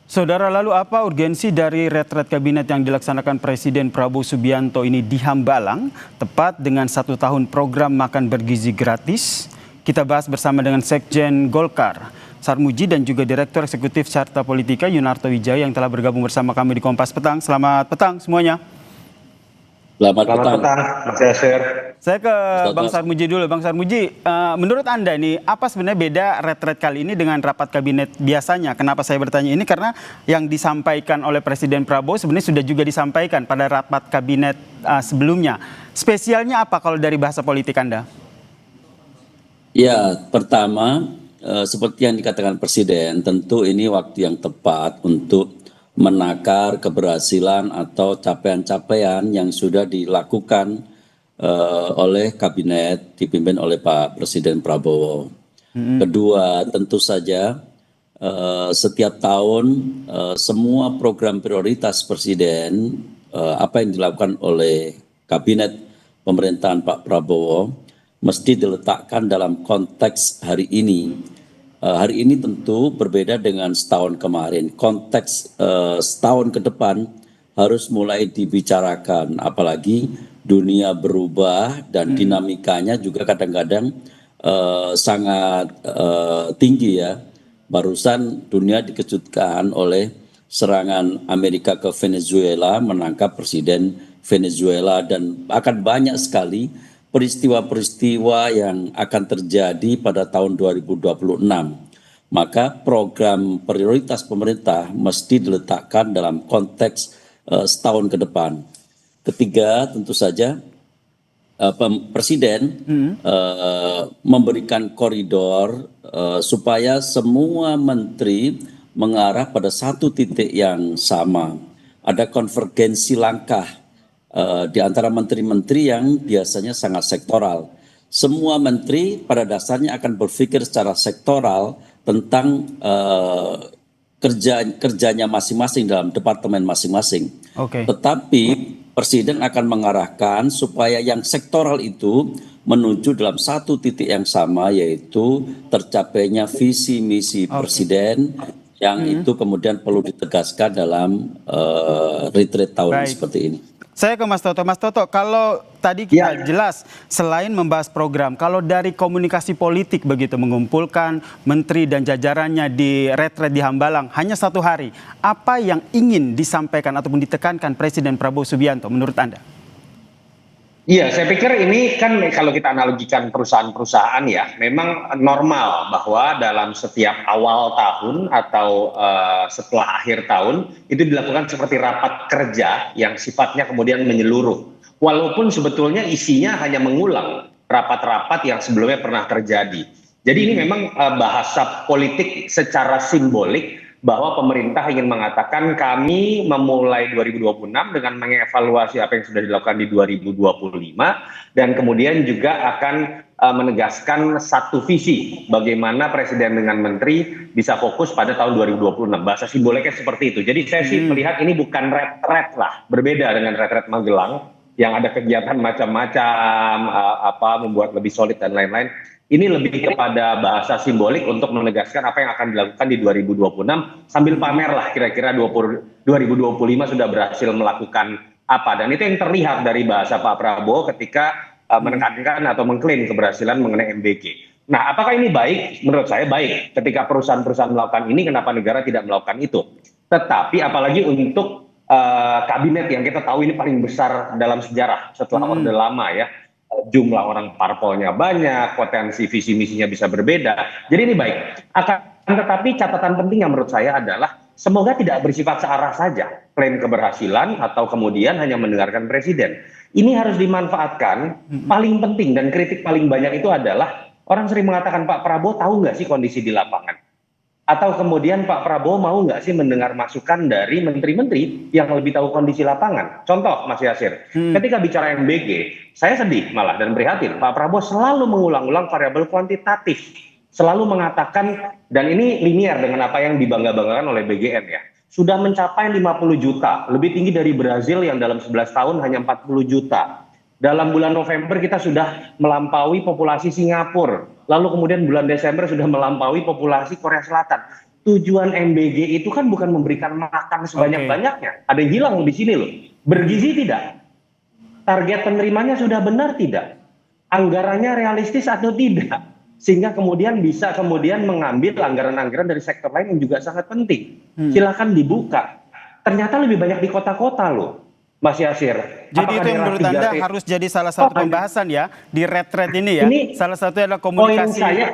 Saudara, lalu apa urgensi dari retret kabinet yang dilaksanakan Presiden Prabowo Subianto ini di Hambalang, tepat dengan 1 tahun program makan bergizi gratis? Kita bahas bersama dengan Sekjen Golkar, Sarmuji, dan juga Direktur Eksekutif Carta Politika, Yunarto Wijaya, yang telah bergabung bersama kami di Kompas Petang. Selamat petang semuanya. Selamat petang, Mas Yasir. Saya ke Bang Sarmuji dulu. Bang Sarmuji, menurut Anda ini apa sebenarnya beda retret kali ini dengan rapat kabinet biasanya? Kenapa saya bertanya ini? Karena yang disampaikan oleh Presiden Prabowo sebenarnya sudah juga disampaikan pada rapat kabinet sebelumnya. Spesialnya apa kalau dari bahasa politik Anda? Ya, pertama seperti yang dikatakan Presiden, tentu ini waktu yang tepat untuk menakar keberhasilan atau capaian-capaian yang sudah dilakukan oleh kabinet dipimpin oleh Pak Presiden Prabowo. Kedua, tentu saja setiap tahun semua program prioritas Presiden, apa yang dilakukan oleh kabinet pemerintahan Pak Prabowo mesti diletakkan dalam konteks hari ini. Hari ini tentu berbeda dengan setahun kemarin. Konteks setahun ke depan harus mulai dibicarakan, apalagi dunia berubah dan dinamikanya juga kadang-kadang sangat tinggi ya. Barusan dunia dikejutkan oleh serangan Amerika ke Venezuela, menangkap Presiden Venezuela, dan akan banyak sekali peristiwa-peristiwa yang akan terjadi pada tahun 2026. Maka program prioritas pemerintah mesti diletakkan dalam konteks setahun ke depan. Ketiga, tentu saja Presiden memberikan koridor supaya semua menteri mengarah pada satu titik yang sama. Ada konvergensi langkah di antara menteri-menteri yang biasanya sangat sektoral. Semua menteri pada dasarnya akan berpikir secara sektoral tentang kerjanya masing-masing dalam departemen masing-masing. Tetapi Presiden akan mengarahkan supaya yang sektoral itu menuju dalam satu titik yang sama, yaitu tercapainya visi misi Presiden yang itu kemudian perlu ditegaskan dalam retreat tahun seperti ini. Saya ke Mas Toto. Mas Toto, kalau tadi kita jelas selain membahas program, kalau dari komunikasi politik begitu mengumpulkan menteri dan jajarannya di retret di Hambalang hanya 1 hari, apa yang ingin disampaikan ataupun ditekankan Presiden Prabowo Subianto menurut Anda? Iya, saya pikir ini kan kalau kita analogikan perusahaan-perusahaan ya, memang normal bahwa dalam setiap awal tahun atau setelah akhir tahun itu dilakukan seperti rapat kerja yang sifatnya kemudian menyeluruh. Walaupun sebetulnya isinya hanya mengulang rapat-rapat yang sebelumnya pernah terjadi. Jadi ini memang bahasa politik secara simbolik bahwa pemerintah ingin mengatakan kami memulai 2026 dengan mengevaluasi apa yang sudah dilakukan di 2025 dan kemudian juga akan menegaskan satu visi bagaimana Presiden dengan Menteri bisa fokus pada tahun 2026. Bahasa simboliknya seperti itu. Jadi saya sih melihat ini bukan retret lah, berbeda dengan retret Magelang yang ada kegiatan macam-macam, membuat lebih solid dan lain-lain. Ini lebih kepada bahasa simbolik untuk menegaskan apa yang akan dilakukan di 2026 sambil pamer lah kira-kira 2025 sudah berhasil melakukan apa. Dan itu yang terlihat dari bahasa Pak Prabowo ketika menekankan atau mengklaim keberhasilan mengenai MBG. Nah, apakah ini baik? Menurut saya baik. Ketika perusahaan-perusahaan melakukan ini, kenapa negara tidak melakukan itu? Tetapi apalagi untuk kabinet yang kita tahu ini paling besar dalam sejarah setelah Orde Lama ya. Jumlah orang parpolnya banyak, potensi visi misinya bisa berbeda. Jadi ini baik. Tetapi catatan penting yang menurut saya adalah semoga tidak bersifat searah saja klaim keberhasilan atau kemudian hanya mendengarkan Presiden. Ini harus dimanfaatkan. Paling penting dan kritik paling banyak itu adalah orang sering mengatakan Pak Prabowo tahu nggak sih kondisi di lapangan? Atau kemudian Pak Prabowo mau nggak sih mendengar masukan dari menteri-menteri yang lebih tahu kondisi lapangan? Contoh Mas Yasir, ketika bicara MBG, saya sedih malah dan prihatin. Pak Prabowo selalu mengulang-ulang variabel kuantitatif. Selalu mengatakan, dan ini linear dengan apa yang dibangga-banggakan oleh BGN ya. Sudah mencapai 50 juta, lebih tinggi dari Brazil yang dalam 11 tahun hanya 40 juta. Dalam bulan November kita sudah melampaui populasi Singapura. Lalu kemudian bulan Desember sudah melampaui populasi Korea Selatan. tujuan MBG itu kan bukan memberikan makan sebanyak-banyaknya. Ada yang hilang di sini loh. Bergizi tidak? Target penerimanya sudah benar tidak? Anggarannya realistis atau tidak? Sehingga kemudian bisa kemudian mengambil anggaran-anggaran dari sektor lain yang juga sangat penting. Silakan dibuka. Ternyata lebih banyak di kota-kota loh, Mas Yasir. Jadi itu yang menurut Anda harus jadi salah satu pembahasan ya di retret ini ya. Ini salah satunya adalah poin komunikasi. saya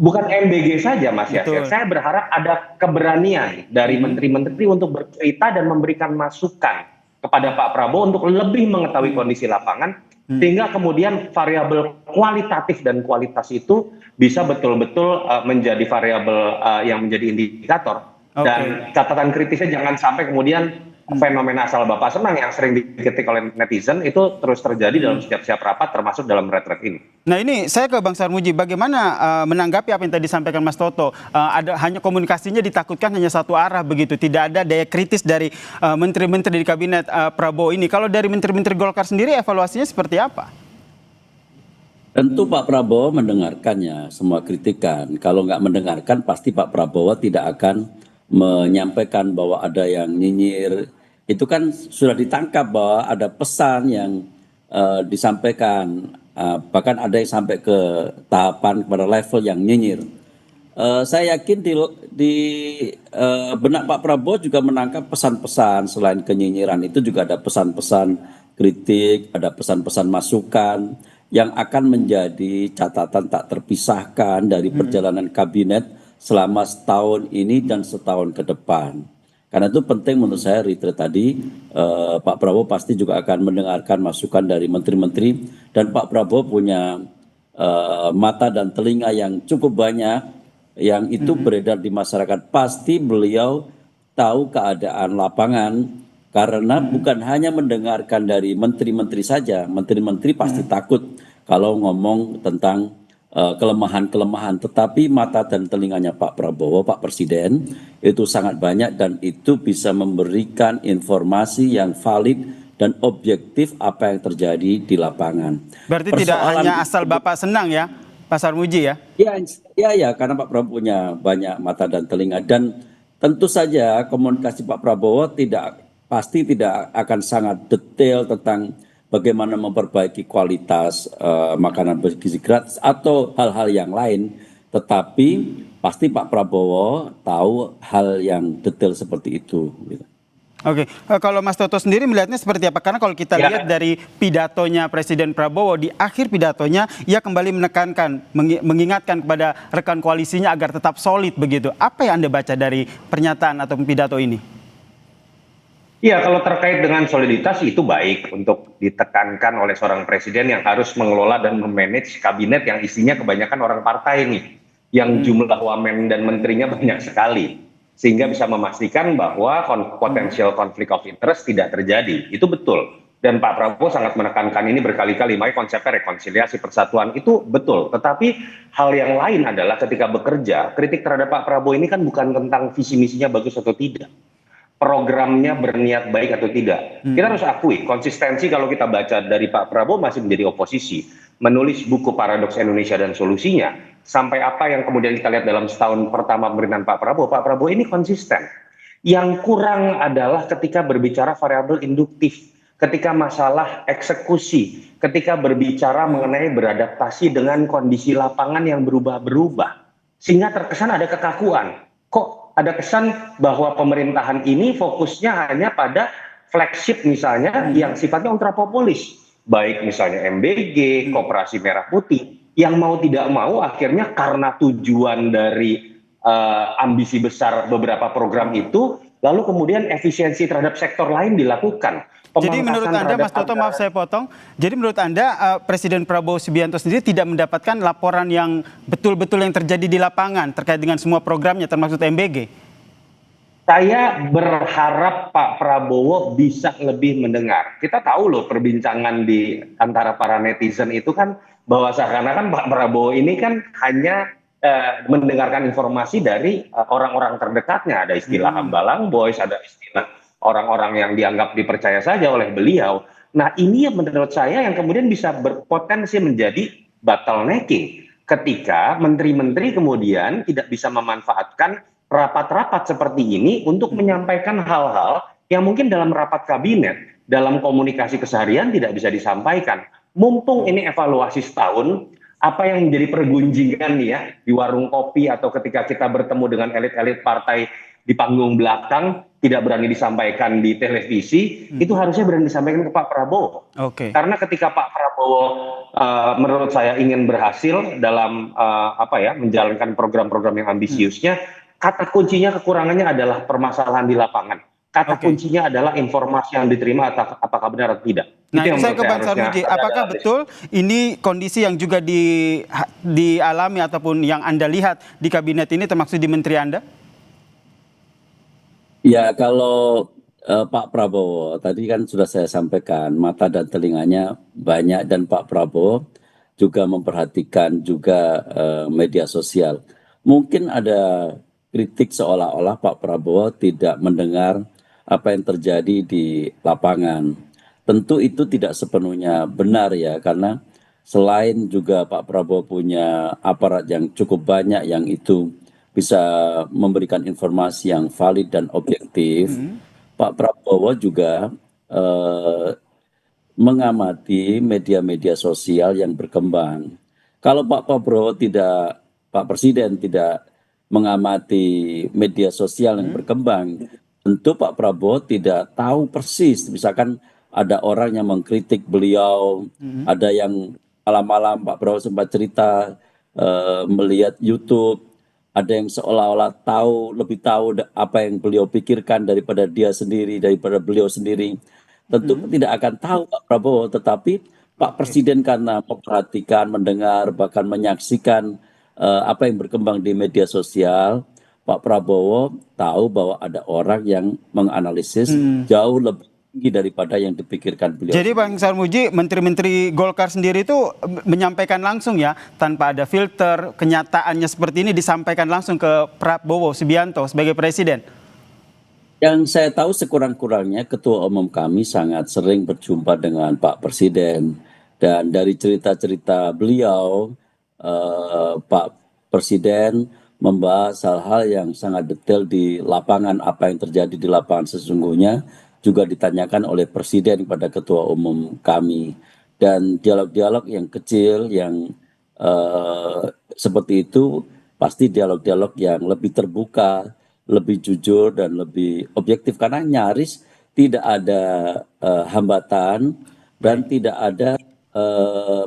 bukan MBG saja, Mas Yasir. Saya berharap ada keberanian dari menteri-menteri untuk bercerita dan memberikan masukan kepada Pak Prabowo untuk lebih mengetahui kondisi lapangan, sehingga kemudian variabel kualitatif dan kualitas itu bisa betul-betul menjadi variabel yang menjadi indikator. Dan catatan kritisnya jangan sampai kemudian fenomena asal bapak senang yang sering dikritik oleh netizen itu terus terjadi dalam setiap rapat, termasuk dalam retret ini. Nah ini saya ke Bang Sarmuji, bagaimana menanggapi apa yang tadi disampaikan Mas Toto? Ada hanya komunikasinya ditakutkan hanya satu arah begitu, tidak ada daya kritis dari menteri-menteri di kabinet Prabowo ini. Kalau dari menteri-menteri Golkar sendiri evaluasinya seperti apa? Tentu Pak Prabowo mendengarkannya semua kritikan. Kalau nggak mendengarkan pasti Pak Prabowo tidak akan menyampaikan bahwa ada yang nyinyir. Itu kan sudah ditangkap bahwa ada pesan yang disampaikan, bahkan ada yang sampai ke tahapan pada level yang nyinyir. Saya yakin di benak Pak Prabowo juga menangkap pesan-pesan selain kenyinyiran itu juga ada pesan-pesan kritik, ada pesan-pesan masukan yang akan menjadi catatan tak terpisahkan dari perjalanan kabinet selama setahun ini dan setahun ke depan. Karena itu penting menurut saya retreat tadi, Pak Prabowo pasti juga akan mendengarkan masukan dari menteri-menteri, dan Pak Prabowo punya mata dan telinga yang cukup banyak, yang itu beredar di masyarakat. Pasti beliau tahu keadaan lapangan, karena bukan hanya mendengarkan dari menteri-menteri saja, menteri-menteri pasti takut kalau ngomong tentang kelemahan-kelemahan, tetapi mata dan telinganya Pak Prabowo, Pak Presiden itu sangat banyak dan itu bisa memberikan informasi yang valid dan objektif apa yang terjadi di lapangan. Berarti tidak hanya asal Bapak senang ya, Pak Sarmuji ya? Ya, karena Pak Prabowo punya banyak mata dan telinga, dan tentu saja komunikasi Pak Prabowo pasti tidak akan sangat detail tentang bagaimana memperbaiki kualitas makanan bergizi gratis atau hal-hal yang lain, tetapi pasti Pak Prabowo tahu hal yang detail seperti itu. Oke, kalau Mas Toto sendiri melihatnya seperti apa? Karena kalau kita lihat dari pidatonya Presiden Prabowo, di akhir pidatonya ia kembali menekankan, mengingatkan kepada rekan koalisinya agar tetap solid begitu. Apa yang Anda baca dari pernyataan atau pidato ini? Iya, kalau terkait dengan soliditas itu baik untuk ditekankan oleh seorang presiden yang harus mengelola dan memanage kabinet yang isinya kebanyakan orang partai nih, yang jumlah wamen dan menterinya banyak sekali, sehingga bisa memastikan bahwa potensial konflik of interest tidak terjadi. Itu betul. Dan Pak Prabowo sangat menekankan ini berkali-kali, makanya konsepnya rekonsiliasi persatuan itu betul. Tetapi hal yang lain adalah ketika bekerja, kritik terhadap Pak Prabowo ini kan bukan tentang visi misinya bagus atau tidak, programnya berniat baik atau tidak. Kita harus akui konsistensi kalau kita baca dari Pak Prabowo masih menjadi oposisi, menulis buku Paradoks Indonesia dan Solusinya, sampai apa yang kemudian kita lihat dalam setahun pertama pemerintahan Pak Prabowo ini konsisten. Yang kurang adalah ketika berbicara variabel induktif, ketika masalah eksekusi, ketika berbicara mengenai beradaptasi dengan kondisi lapangan yang berubah-berubah, sehingga terkesan ada kekakuan. Kok ada kesan bahwa pemerintahan ini fokusnya hanya pada flagship misalnya yang sifatnya ultra populis, baik misalnya MBG, Koperasi Merah Putih, yang mau tidak mau akhirnya karena tujuan dari ambisi besar beberapa program itu, lalu kemudian efisiensi terhadap sektor lain dilakukan. Jadi menurut Anda, Mas Toto, maaf saya potong, jadi menurut Anda Presiden Prabowo Subianto sendiri tidak mendapatkan laporan yang betul-betul yang terjadi di lapangan terkait dengan semua programnya termasuk MBG? Saya berharap Pak Prabowo bisa lebih mendengar. Kita tahu loh perbincangan di antara para netizen itu kan bahwa seakan-akan Pak Prabowo ini kan hanya mendengarkan informasi dari orang-orang terdekatnya. Ada istilah hambalang boys, ada istilah orang-orang yang dianggap dipercaya saja oleh beliau. Nah ini yang menurut saya yang kemudian bisa berpotensi menjadi bottlenecking ketika menteri-menteri kemudian tidak bisa memanfaatkan rapat-rapat seperti ini untuk menyampaikan hal-hal yang mungkin dalam rapat kabinet, dalam komunikasi keseharian tidak bisa disampaikan. Mumpung ini evaluasi setahun, apa yang menjadi pergunjingan nih ya di warung kopi atau ketika kita bertemu dengan elit-elit partai di panggung belakang tidak berani disampaikan di televisi, itu harusnya berani disampaikan ke Pak Prabowo. Oke. Karena ketika Pak Prabowo menurut saya ingin berhasil dalam menjalankan program-program yang ambisiusnya, kata kuncinya kekurangannya adalah permasalahan di lapangan. Kata kuncinya adalah informasi yang diterima apakah benar atau tidak. Nah, itu yang saya ke menurut Bang Sarmuji, harusnya apakah betul ini kondisi yang juga dialami ataupun yang Anda lihat di kabinet ini termasuk di menteri Anda? Ya, kalau Pak Prabowo tadi kan sudah saya sampaikan, mata dan telinganya banyak, dan Pak Prabowo juga memperhatikan juga media sosial. Mungkin ada kritik seolah-olah Pak Prabowo tidak mendengar apa yang terjadi di lapangan. Tentu itu tidak sepenuhnya benar ya, karena selain juga Pak Prabowo punya aparat yang cukup banyak yang itu bisa memberikan informasi yang valid dan objektif, Pak Prabowo juga mengamati media-media sosial yang berkembang. Kalau Pak Presiden tidak mengamati media sosial yang berkembang, tentu Pak Prabowo tidak tahu persis. Misalkan ada orang yang mengkritik beliau, ada yang malam-malam Pak Prabowo sempat cerita melihat YouTube, ada yang seolah-olah lebih tahu apa yang beliau pikirkan daripada dia sendiri, daripada beliau sendiri. Tentu tidak akan tahu Pak Prabowo, tetapi Pak Presiden karena memperhatikan, mendengar, bahkan menyaksikan apa yang berkembang di media sosial, Pak Prabowo tahu bahwa ada orang yang menganalisis jauh lebih tinggi daripada yang dipikirkan beliau. Jadi Bang Sarmuji, menteri-menteri Golkar sendiri itu menyampaikan langsung ya, tanpa ada filter, kenyataannya seperti ini disampaikan langsung ke Prabowo Subianto sebagai presiden? Yang saya tahu sekurang-kurangnya Ketua Umum kami sangat sering berjumpa dengan Pak Presiden, dan dari cerita-cerita beliau, Pak Presiden membahas hal-hal yang sangat detail di lapangan, apa yang terjadi di lapangan sesungguhnya juga ditanyakan oleh Presiden kepada Ketua Umum kami, dan dialog-dialog yang kecil yang seperti itu pasti dialog-dialog yang lebih terbuka, lebih jujur dan lebih objektif, karena nyaris tidak ada hambatan dan tidak ada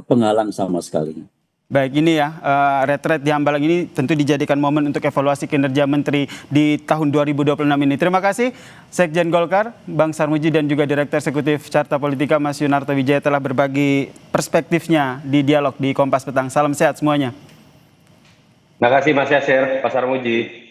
penghalang sama sekali. Baik, ini ya, retret di Hambalang ini tentu dijadikan momen untuk evaluasi kinerja menteri di tahun 2026 ini. Terima kasih Sekjen Golkar, Bang Sarmuji, dan juga Direktur Eksekutif Carta Politika Mas Yunarto Wijaya telah berbagi perspektifnya di dialog di Kompas Petang. Salam sehat semuanya. Terima kasih Mas Yasir, Pak Sarmuji.